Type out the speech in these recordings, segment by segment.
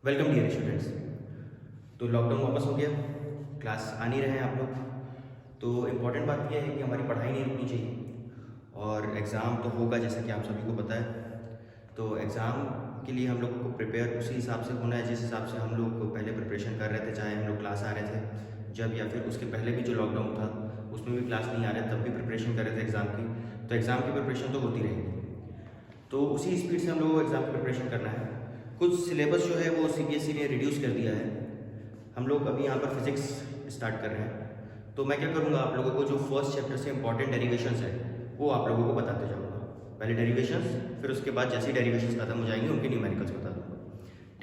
Welcome dear students. तो lockdown वापस हो गया, क्लास आ नहीं रहे हैं आप लोग। तो इम्पॉर्टेंट बात यह है कि हमारी पढ़ाई नहीं रुकनी चाहिए और एग्ज़ाम तो होगा जैसा कि आप सभी को पता है। तो एग्ज़ाम के लिए हम लोग को प्रिपेयर उसी हिसाब से होना है जिस हिसाब से हम लोग पहले प्रिपरेशन कर रहे थे, चाहे हम लोग क्लास आ रहे थे जब, या फिर उसके पहले भी जो लॉकडाउन था उसमें भी क्लास नहीं आ रहे तब भी प्रिपरेशन कर रहे थे एग्ज़ाम की। तो एग्ज़ाम की प्रिपरेशन तो होती रहेगी, तो उसी स्पीड से हम लोग को एग्ज़ाम की प्रिपरेशन करना है। कुछ सिलेबस जो है वो सीबीएसई ने रिड्यूस कर दिया है। हम लोग अभी यहाँ पर फिजिक्स स्टार्ट कर रहे हैं, तो मैं क्या करूँगा, आप लोगों को जो फर्स्ट चैप्टर से इंपॉर्टेंट डेरिवेशंस है वो आप लोगों को बताते जाऊँगा। पहले डेरिवेशंस, फिर उसके बाद जैसे डेरिवेशंस खत्म हो जाएंगे उनके न्यूमेरिकल्स बता दूँगा।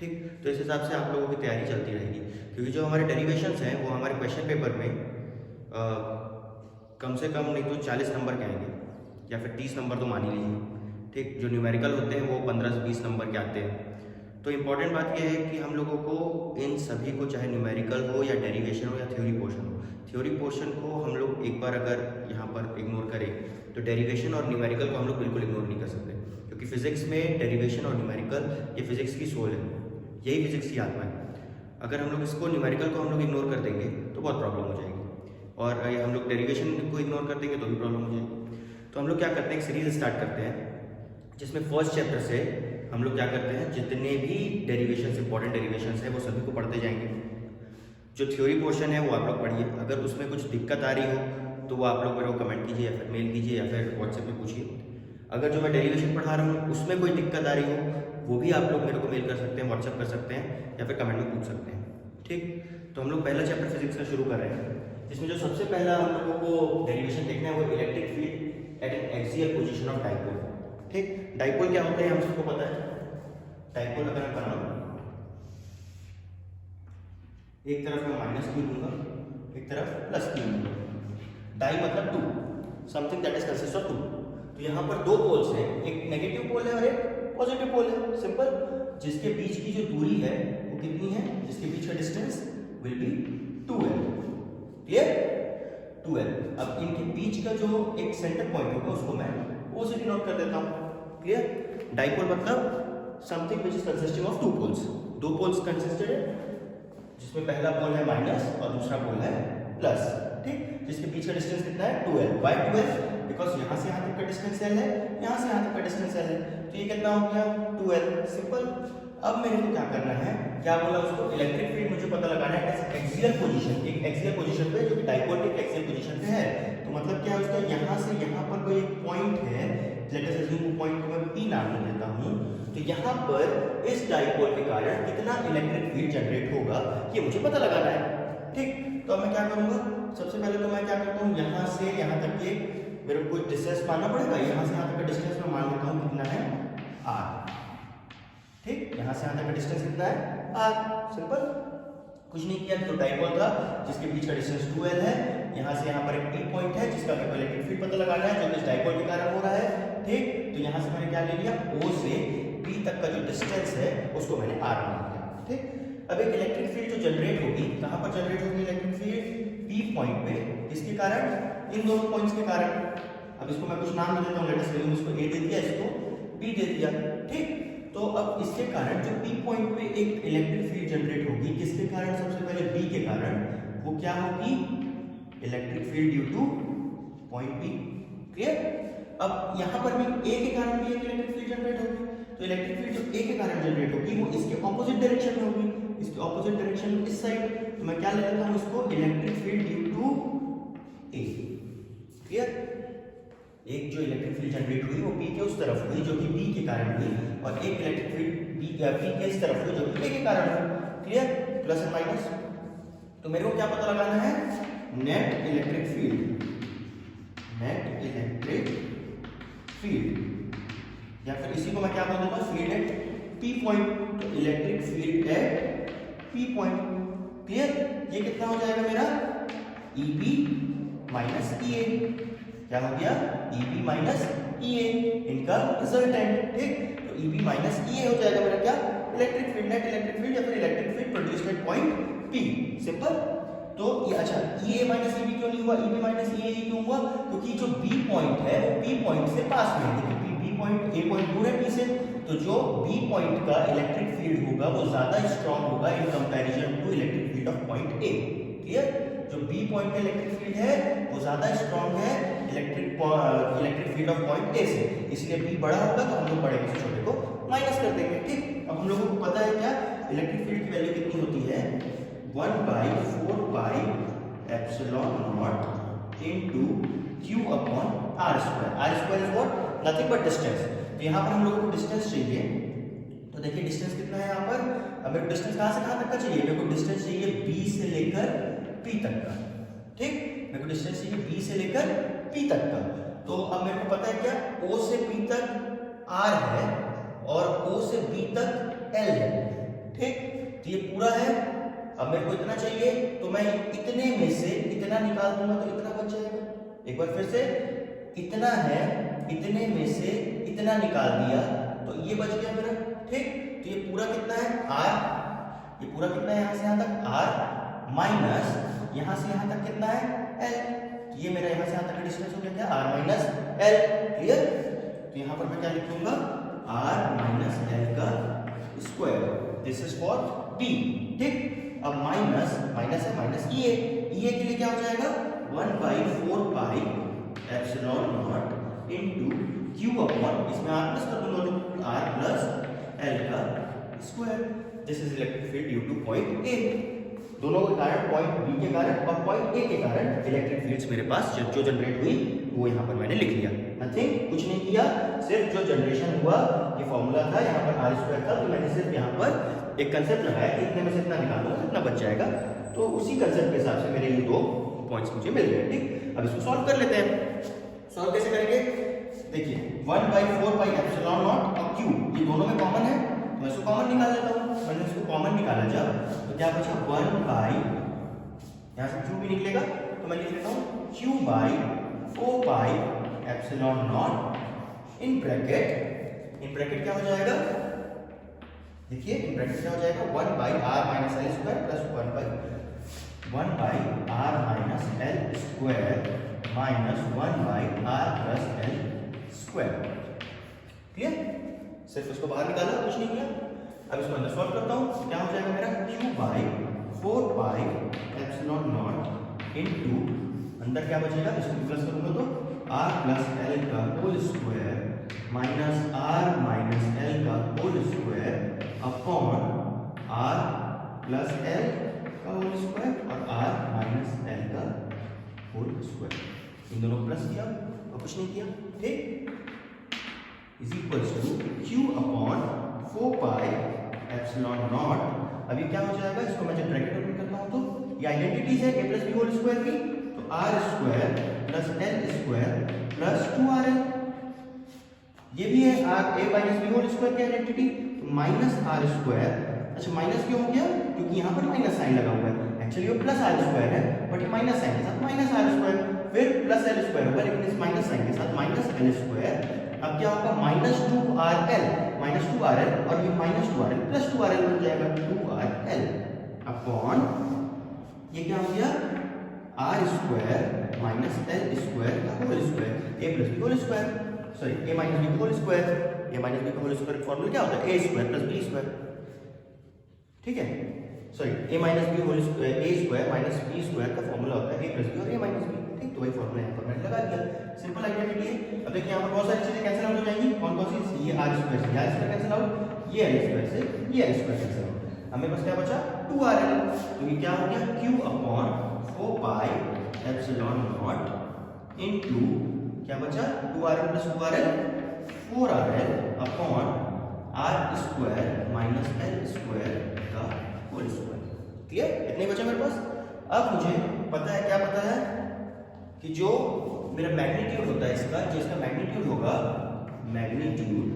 ठीक, तो इस हिसाब से आप लोगों की तैयारी चलती रहेगी, क्योंकि जो हमारे डेरिवेशंस हैं वो हमारे क्वेश्चन पेपर में कम से कम नहीं तो 40 नंबर के आएंगे, या फिर 30 नंबर तो मान ही लीजिए। ठीक, जो न्यूमेरिकल होते हैं वो 15 से 20 नंबर के आते हैं। तो इम्पॉर्टेंट बात यह है कि हम लोगों को इन सभी को, चाहे न्यूमेरिकल हो या डेरिवेशन हो या थ्योरी पोर्शन हो, थ्योरी पोर्शन को हम लोग एक बार अगर यहाँ पर इग्नोर करें तो डेरिवेशन और न्यूमेरिकल को हम लोग बिल्कुल इग्नोर नहीं कर सकते, क्योंकि फिजिक्स में डेरिवेशन और न्यूमेरिकल ये फिजिक्स की सोल है, यही फिजिक्स की आत्मा है। अगर हम लोग इसको, न्यूमेरिकल को हम लोग इग्नोर कर देंगे तो बहुत प्रॉब्लम हो जाएगी, और हम लोग डेरिवेशन को इग्नोर कर देंगे तो भी प्रॉब्लम हो जाएगी। तो हम लोग क्या करते हैं, एक सीरीज स्टार्ट करते हैं जिसमें फर्स्ट चैप्टर से हम लोग क्या करते हैं, जितने भी डेरिवेशंस, इंपॉर्टेंट डेरिवेशंस हैं वो सभी को पढ़ते जाएंगे। जो थ्योरी पोर्शन है वो आप लोग पढ़िए, अगर उसमें कुछ दिक्कत आ रही हो तो वो आप लोग मेरे को कमेंट कीजिए या फिर मेल कीजिए या फिर व्हाट्सएप में पूछिए। अगर जो मैं डेरिवेशन पढ़ा रहा हूँ उसमें कोई दिक्कत आ रही हो वो भी आप लोग मेरे को मेल कर सकते हैं, व्हाट्सएप कर सकते हैं या फिर कमेंट में पूछ सकते हैं। ठीक, तो हम लोग पहला चैप्टर फिजिक्स का शुरू कर रहे हैं, जिसमें जो सबसे पहला हम लोगों को डेरिवेशन देखना है वो electric field at N axial position of dipole. ठीक, डाइपोल क्या होता है हम सबको पता है। डाइपोल अगर मैं बनाऊं, एक तरफ मैं माइनस क्यू लूंगा, एक तरफ प्लस क्यू लूंगा। डाई मतलब two, something that is consist of two. तो यहाँ पर दो पोल्स हैं, एक नेगेटिव पोल है और एक पॉजिटिव पोल है। सिंपल, जिसके बीच की जो दूरी है वो कितनी है, जिसके बीच का distance will be 2l। Clear, 2l। अब इनके बीच का जो एक सेंटर पॉइंट होगा उसको मैं ओ से डिनोट कर देता हूँ। क्लियर, डाइपोल मतलब something which is consisting of two poles. दो पोल्स कंसिस्टेड है, जिसमें पहला पोल है माइनस और दूसरा पोल है प्लस। ठीक, जिसके बीच का डिस्टेंस कितना है 2l। Y 2l? बिकॉज यहाँ से यहाँ तक का डिस्टेंस l है, यहाँ से यहाँ तक का डिस्टेंस l है, तो ये कितना हो गया 2l। सिंपल। अब मेरे को क्या करना है, क्या बोला उसको, इलेक्ट्रिक फील्ड मुझे पता लगाना है एक्सियल पोजीशन, एक एक्सियल पोजीशन पे, जो कि डाइपोल के एक्सियल पोजीशन पे है। तो मतलब क्या है उसका, यहाँ से यहाँ पर कोई एक पॉइंट है, लेट अस अज्यूम पॉइंट को मैं P नाम दे देता हूँ। तो यहाँ पर इस डाइपोल के कारण कितना इलेक्ट्रिक फील्ड जनरेट होगा ये मुझे पता लगाना है। ठीक, तो अब मैं क्या करूँगा, सबसे पहले तो मैं क्या करता हूँ, यहाँ से यहाँ तक के मेरे को कुछ डिस्टेंस मानना पड़ेगा। यहाँ से यहाँ तक का डिस्टेंस मैं मान लेता हूँ कितना है r। ठीक, यहाँ से यहाँ तक का डिस्टेंस कितना है r। सिंपल, कुछ नहीं किया, तो डाइपोल था जिसके बीच का डिस्टेंस 2l है, यहाँ से यहाँ पर एक P पॉइंट है जिसका मेरे को इलेक्ट्रिक फील्ड पता लगाना है जो कि इस डाइपोल के कारण हो रहा है। ठीक, तो यहाँ से मैंने क्या ले लिया, O से P तक का जो डिस्टेंस है उसको मैंने r मान लिया। ठीक, अब एक इलेक्ट्रिक फील्ड जो जनरेट होगी, कहाँ पर जनरेट होगी इलेक्ट्रिक फील्ड, P पॉइंट पे। किसके कारण, इन दोनों पॉइंट्स के कारण। अब इसको मैं कुछ नाम दे देता हूँ, लेट अस अज्यूम इसको A दे दिया, इसको B दे दिया। ठीक, तो अब इसके कारण जो P पॉइंट पे एक इलेक्ट्रिक फील्ड जनरेट होगी, किसके कारण, सबसे पहले B के कारण, वो क्या होगी, electric field due two point P। Clear, अब यहाँ पर भी A के कारण भी एक इलेक्ट्रिक फील्ड जनरेट होगी, तो इलेक्ट्रिक फील्ड जो A के कारण जनरेट होगी वो इसके ऑपोजिट डायरेक्शन में होगी, इसके ऑपोजिट डायरेक्शन में इस साइड। तो मैं क्या ले लेता हूँ इसको, electric field due to A। Clear, एक जो इलेक्ट्रिक फील्ड जनरेट हुई वो P के उस तरफ हुई जो कि B के कारण हुई, और एक इलेक्ट्रिक फील्ड P के इस तरफ हुई जो कि A के कारण हुई। Clear, plus and minus. तो मेरे को क्या पता लगाना है, net electric field, net electric field, या फिर इसी को मैं क्या बोल देता हूँ, फील्ड एट P पॉइंट। तो electric field at P point. Clear, ये कितना हो जाएगा मेरा, EB माइनस EA। क्या हो गया, EB माइनस EA, इनका रिजल्टेंट। ठीक, तो EB माइनस EA हो जाएगा मेरा क्या, electric field, net electric field या फिर electric field produced at point P। Simple. तो ये अच्छा, EA माइनस EB क्यों नहीं हुआ, EB माइनस EA ही क्यों हुआ, क्योंकि जो B पॉइंट है वो P पॉइंट से पास में है। देखिए B पॉइंट ए पॉइंट दूर है पी से, तो जो बी पॉइंट का इलेक्ट्रिक फील्ड होगा वो ज्यादा स्ट्रांग होगा in comparison to electric field of point A. Clear? जो बी पॉइंट का इलेक्ट्रिक फील्ड है वो ज्यादा स्ट्रांग है electric field of point A से, इसलिए बी बड़ा होगा तो हम लोग बड़े में से छोटे को माइनस कर देंगे। ठीक, अब हम लोगों को पता है क्या इलेक्ट्रिक फील्ड की वैल्यू कितनी होती है, 1/4 पाई epsilon not into q upon r square. r square is what, nothing but distance. तो यहाँ पर हम लोगों को डिस्टेंस चाहिए, तो देखिए डिस्टेंस कितना है यहाँ पर। अब मेरे को डिस्टेंस कहाँ से कहाँ तक का चाहिए, मेरे को डिस्टेंस चाहिए b से लेकर p तक का। ठीक, मेरे को डिस्टेंस चाहिए b से लेकर p तक का। तो अब मेरे को पता है क्या, o से p तक r है और o से b तक l है। ठीक, तो ये पूरा है। अब मेरे को इतना चाहिए तो मैं इतने में से इतना निकाल दूंगा तो इतना बच जाएगा। एक बार फिर से, इतना है, इतने में से इतना निकाल दिया तो ये बच गया मेरा। ठीक, तो ये पूरा कितना है r, ये पूरा कितना है यहाँ से यहाँ तक r माइनस यहाँ से यहाँ तक कितना है l। ये मेरा यहाँ से यहाँ तक का डिस्टेंस हो गया क्या, r माइनस l। क्लियर? तो यहाँ पर मैं क्या लिख दूंगा, r माइनस l का square, this is for b। ठीक, अब माइनस माइनस है माइनस e के लिए क्या हो जाएगा, 1/4 पाई epsilon not into q upon, इसमें r प्लस कर दूंगा तो r प्लस l का square. This is electric field due two point a। दोनों के कारण, पॉइंट b के कारण और पॉइंट a के कारण इलेक्ट्रिक फील्ड्स मेरे पास जो जनरेट हुई वो यहाँ पर मैंने लिख लिया। नथिंग, कुछ नहीं किया, सिर्फ जो जनरेशन हुआ ये फॉर्मूला था, यहाँ पर r स्क्वायर था, तो मैंने सिर्फ यहाँ पर एक कंसेप्ट लगाया कि इतने में से इतना निकालूंगा तो इतना बच जाएगा। तो उसी कंसेप्ट के हिसाब से मेरे ये दो पॉइंट्स मुझे मिल गए। ठीक, अब इसको सॉल्व कर लेते हैं। सॉल्व कैसे करेंगे, देखिए 1/4 पाई एप्सिलॉन नॉट और q ये दोनों में कॉमन है, तो मैं इसको कॉमन निकाल लेता हूँ। मैंने इसको कॉमन निकाला जब, तो क्या बचा 1 यहाँ से q भी निकलेगा तो मैं लिख लेता हूँ q/4 pi epsilon not in bracket क्या हो जाएगा, देखिए इन ब्रैकेट क्या हो जाएगा, 1/r minus l square plus 1/r minus l square minus 1/r plus l square. Clear? सिर्फ इसको बाहर निकाला, कुछ नहीं किया। अब इसको अंदर सॉल्व करता हूँ, क्या हो जाएगा मेरा q/4 pi epsilon not into, अंदर क्या बचेगा, इसको प्लस करूंगा तो r प्लस l का whole square minus r minus l का whole square upon r plus l का होल स्क्वायर और r माइनस l का होल स्क्वायर। इन दोनों को प्लस किया और कुछ नहीं किया। ठीक, is equals to q upon 4 pi epsilon naught. अभी क्या हो जाएगा, इसको मैं जब ब्रैकेट ओपन करता हूं तो ये आइडेंटिटीज है a plus b whole square की, तो r square plus l square plus 2rl। ये भी है a minus b whole square की आइडेंटिटी, तो माइनस r स्क्वायर। अच्छा, माइनस क्यों हो गया, क्योंकि यहाँ पर माइनस साइन लगा हुआ है। एक्चुअली वो प्लस r स्क्वायर है बट ये माइनस साइन के साथ माइनस r स्क्वायर, फिर प्लस l स्क्वायर होगा लेकिन इस माइनस साइन के साथ माइनस l स्क्वायर। अब क्या होगा, माइनस 2rl और ये माइनस 2rl प्लस 2rl बन जाएगा, 2rl अपॉन ये क्या हो गया, r square minus l square का whole square, a plus b whole square, sorry a minus b का whole square. a minus b का होल स्क्वायर फॉर्मूला क्या होता है, a square plus b square. ठीक है, sorry a minus b whole square, a square minus b square का formula होता है a प्लस b और a माइनस b। ठीक, तो वही फॉर्मूला यहाँ पर मैंने लगा दिया, सिंपल आइडेंटिटी है। अब देखिए यहाँ पर बहुत सारी चीजें कैंसिल आउट हो जाएंगी। कौन कौन सी, ये r स्क्वायर से r स्क्वायर कैंसिल आउट, ये l स्क्वायर से ये l स्क्वायर कैंसिल आउट। हमें बस क्या बचा, 2rl। तो ये क्या हो गया, q upon 4 pi epsilon not into क्या बचा, 2rl plus 2rl 4rl upon r square minus l square का होल स्क्वायर। क्लियर? इतने बचा मेरे पास। अब मुझे पता है, क्या पता है कि जो मेरा मैग्नीट्यूड होता है इसका, जो इसका मैग्नीट्यूड होगा, मैग्नीट्यूड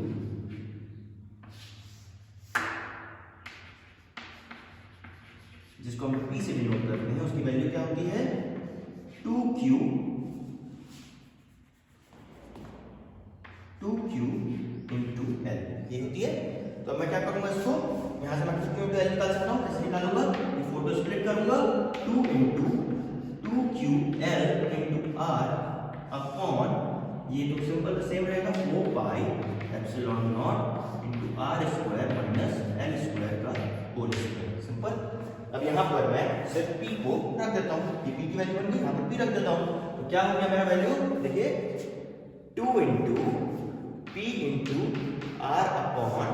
जिसको हम p से डिनोट करते हैं, उसकी वैल्यू क्या होती है, 2q इंटू l ये होती है। तो मैं क्या करूंगा, इसको यहां से मैं 2q इंटू l निकाल सकता हूं। कैसे निकालूंगा, ये 4 को स्प्लिट करूंगा, 2 into 2ql into r upon ये तो सिंपल सेम रहेगा 4 pi epsilon naught into R square minus L square का होल स्क्वायर। सिंपल। अब यहाँ पर मैं सिर्फ पी को रख देता हूँ, ये पी की वैल्यू बन गई, यहाँ पर पी रख देता हूँ। तो क्या हो गया मेरा वैल्यू, देखिए 2 into P into R upon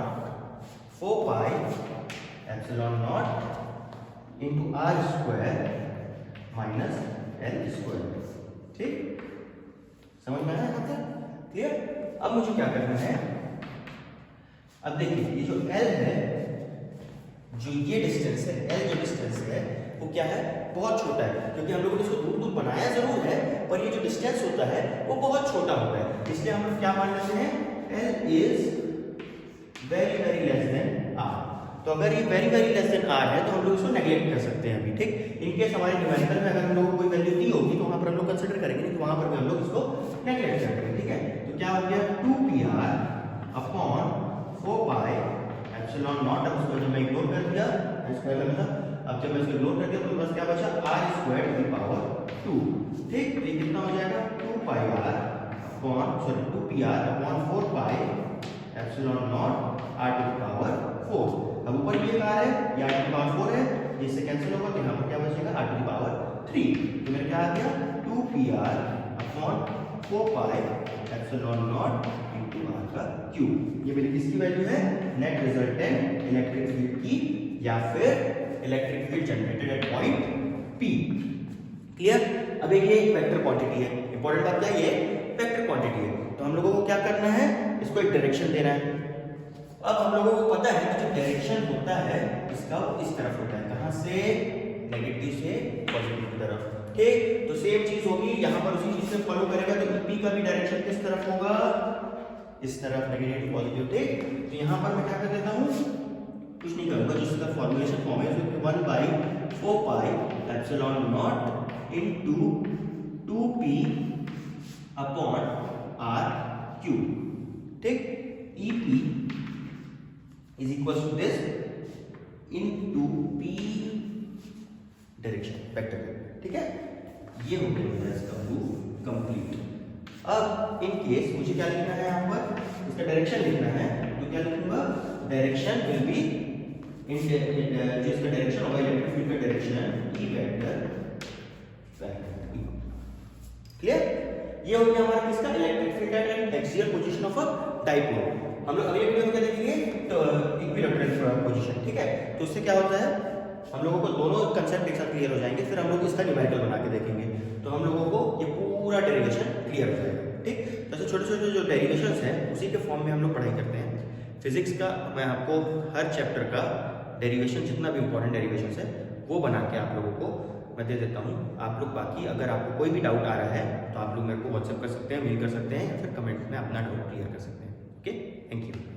4 pi epsilon naught into R square minus L square. ठीक, समझ में आया यहाँ तक? क्लियर। अब मुझे क्या करना है, अब देखिए ये जो L है, जो ये डिस्टेंस है, L जो डिस्टेंस है वो क्या है, बहुत छोटा है, क्योंकि हम लोगों ने इसको दूर दूर बनाया जरूर है, पर ये जो डिस्टेंस होता है वो बहुत छोटा होता है। इसलिए हम लोग क्या मान लेते हैं, L is very very less than R। तो अगर ये very very less than R है तो हम लोग इसको नेग्लेक्ट कर सकते हैं अभी। ठीक, इनकेस हमारे न्यूमेरिकल में अगर हम लोग को कोई वैल्यू दी होगी तो वहां पर हम लोग कंसीडर करेंगे, नहीं तो वहां पर भी हम लोग इसको नेग्लेक्ट करेंगे। ठीक है, तो क्या हो गया 2pr upon 4 pi epsilon not. अब इसको जब मैं इग्नोर कर दिया स्क्वायर का मतलब, अब जब मैं इसको इग्नोर कर दिया तो बस क्या बचा, r square to the power 2। ठीक, तो ये कितना हो जाएगा 2pr upon 2pr upon 4 pi epsilon naught r to the power 4। अब ऊपर ये r है, ये r टू द पावर 4 है, ये से कैंसिल होगा तो यहाँ पर क्या बचेगा r टू द पावर 3। तो मेरा क्या आ गया 2pr upon 4 pi epsilon not into r का क्यूब। ये मेरी किसकी वैल्यू है, नेट रिजल्टेंट इलेक्ट्रिक फील्ड की या फिर electric field generated at point P। Clear. अब ये एक वेक्टर क्वांटिटी है, इंपॉर्टेंट बात क्या है, ये वेक्टर क्वांटिटी है। तो हम लोगों को क्या करना है, इसको एक डायरेक्शन देना है। अब हम लोगों को पता है कि जो डायरेक्शन होता है इसका इस तरफ होता है, कहां से, नेगेटिव से पॉजिटिव की तरफ। ठीक, तो सेम चीज होगी यहाँ पर, उसी चीज से फॉलो करेगा तो EP का भी डायरेक्शन किस तरफ होगा, इस तरफ, नेगेटिव पॉजिटिव। ठीक, तो यहाँ पर मैं क्या कर देता हूँ, कुछ नहीं करूंगा, जो इसका फॉर्मुलेशन फॉर्म है 1/4 पाई epsilon not into 2p upon r cube. ठीक, EP is equals to this into P direction vector. ठीक है, ये हो गया इसका प्रूफ कंप्लीट। अब इन केस मुझे क्या लिखना है, यहाँ पर इसका डायरेक्शन लिखना है, तो क्या लिखूंगा, डायरेक्शन विल बी इन जो इसका डायरेक्शन होगा इलेक्ट्रिक फील्ड का direction E vector E। Clear. ये हो गया हमारा किसका, electric field at axial position of a dipole. हम लोग अगले वीडियो में क्या देखेंगे, तो इक्विलैटरल पोजीशन। ठीक है, तो उससे क्या होता है, हम लोगों को दोनों कंसेप्ट एक साथ क्लियर हो जाएंगे, फिर हम लोग इसका न्यूमेरिकल बना के देखेंगे, तो हम लोगों को ये पूरा डेरिवेशन क्लियर हो जाएगा। ठीक, तो ऐसे छोटे छोटे जो डेरिवेशंस हैं उसी के फॉर्म में हम लोग पढ़ाई करते हैं। फिजिक्स का मैं आपको हर चैप्टर का डेरिवेशन, जितना भी इंपॉर्टेंट डेरिवेशंस है वो बना के आप लोगों को मैं दे देता हूँ। आप लोग बाकी अगर आपको कोई भी डाउट आ रहा है तो आप लोग मेरे को व्हाट्सएप कर सकते हैं, मेल कर सकते हैं, या फिर कमेंट में अपना डाउट क्लियर कर सकते हैं। Okay, thank you.